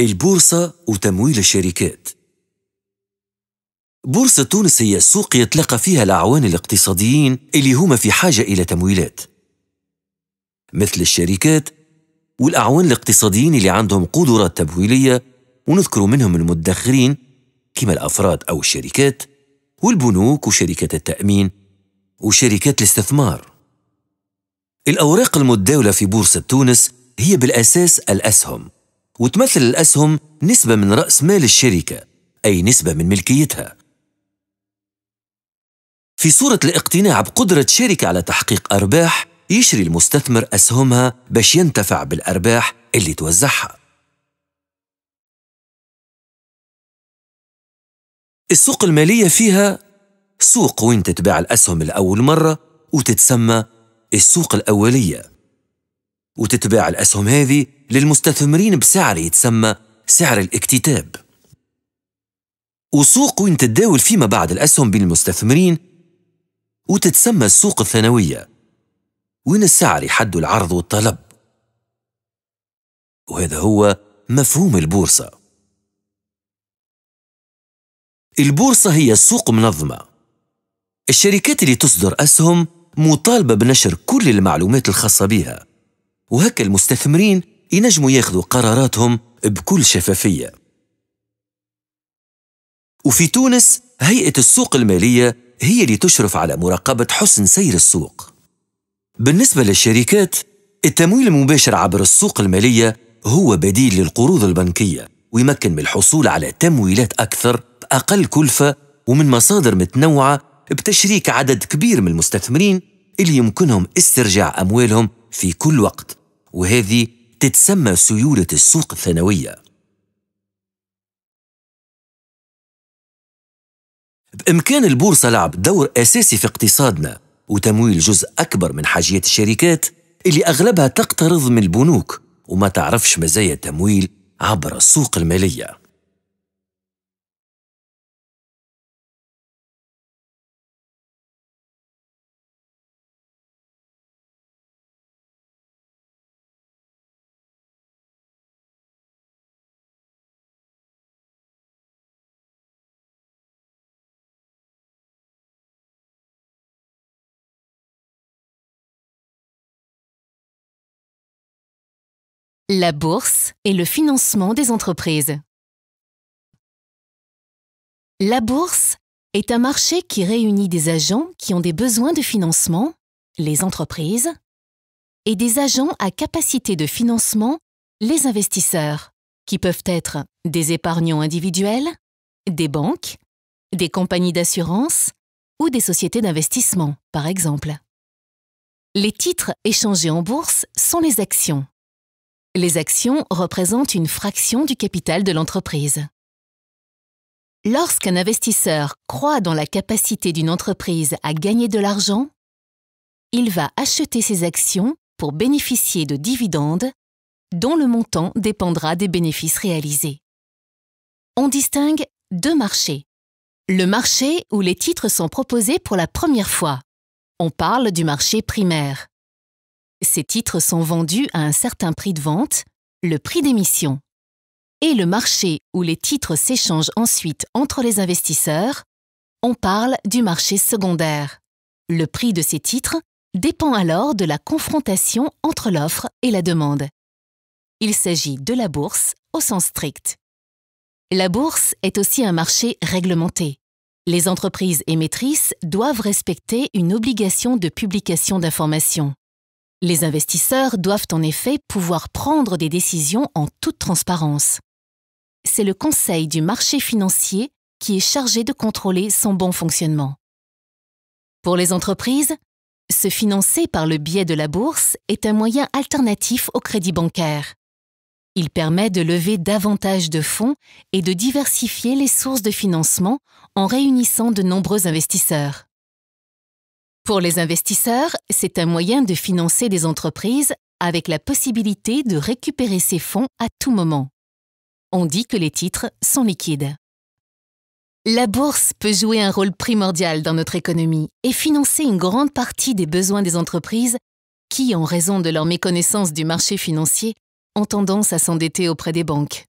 البورصة وتمويل الشركات. بورصة تونس هي سوق يتلقى فيها الأعوان الاقتصاديين اللي هم في حاجة إلى تمويلات، مثل الشركات والأعوان الاقتصاديين اللي عندهم قدرات تمويلية، ونذكر منهم المدخرين كما الأفراد أو الشركات، والبنوك وشركات التأمين وشركات الاستثمار. الأوراق المتداولة في بورصة تونس هي بالأساس الأسهم، وتمثل الأسهم نسبة من رأس مال الشركة، أي نسبة من ملكيتها. في صورة الاقتناع بقدرة شركة على تحقيق أرباح، يشري المستثمر أسهمها باش ينتفع بالأرباح اللي توزعها. السوق المالية فيها سوق وين تتباع الأسهم لأول مرة وتتسمى السوق الأولية، وتتباع الأسهم هذه للمستثمرين بسعر يتسمى سعر الاكتتاب. وسوق وين تتداول فيما بعد الأسهم بين المستثمرين وتتسمى السوق الثانوية، وين السعر يحد العرض والطلب. وهذا هو مفهوم البورصة. البورصة هي سوق منظمة، الشركات اللي تصدر أسهم مطالبة بنشر كل المعلومات الخاصة بها، وهكا المستثمرين ينجموا ياخذوا قراراتهم بكل شفافية. وفي تونس هيئة السوق المالية هي اللي تشرف على مراقبة حسن سير السوق. بالنسبة للشركات، التمويل المباشر عبر السوق المالية هو بديل للقروض البنكية، ويمكن من الحصول على تمويلات أكثر بأقل كلفة ومن مصادر متنوعة، بتشريك عدد كبير من المستثمرين اللي يمكنهم استرجاع أموالهم في كل وقت، وهذه تتسمى سيولة السوق الثانوية. بإمكان البورصة لعب دور أساسي في اقتصادنا وتمويل جزء أكبر من حاجيات الشركات اللي أغلبها تقترض من البنوك وما تعرفش مزايا التمويل عبر السوق المالية. La bourse et le financement des entreprises. La bourse est un marché qui réunit des agents qui ont des besoins de financement, les entreprises, et des agents à capacité de financement, les investisseurs, qui peuvent être des épargnants individuels, des banques, des compagnies d'assurance ou des sociétés d'investissement, par exemple. Les titres échangés en bourse sont les actions. Les actions représentent une fraction du capital de l'entreprise. Lorsqu'un investisseur croit dans la capacité d'une entreprise à gagner de l'argent, il va acheter ses actions pour bénéficier de dividendes dont le montant dépendra des bénéfices réalisés. On distingue deux marchés. Le marché où les titres sont proposés pour la première fois. On parle du marché primaire. Ces titres sont vendus à un certain prix de vente, le prix d'émission. Et le marché où les titres s'échangent ensuite entre les investisseurs, on parle du marché secondaire. Le prix de ces titres dépend alors de la confrontation entre l'offre et la demande. Il s'agit de la bourse au sens strict. La bourse est aussi un marché réglementé. Les entreprises émettrices doivent respecter une obligation de publication d'informations. Les investisseurs doivent en effet pouvoir prendre des décisions en toute transparence. C'est le Conseil du marché financier qui est chargé de contrôler son bon fonctionnement. Pour les entreprises, se financer par le biais de la bourse est un moyen alternatif au crédit bancaire. Il permet de lever davantage de fonds et de diversifier les sources de financement en réunissant de nombreux investisseurs. Pour les investisseurs, c'est un moyen de financer des entreprises avec la possibilité de récupérer ces fonds à tout moment. On dit que les titres sont liquides. La bourse peut jouer un rôle primordial dans notre économie et financer une grande partie des besoins des entreprises qui, en raison de leur méconnaissance du marché financier, ont tendance à s'endetter auprès des banques.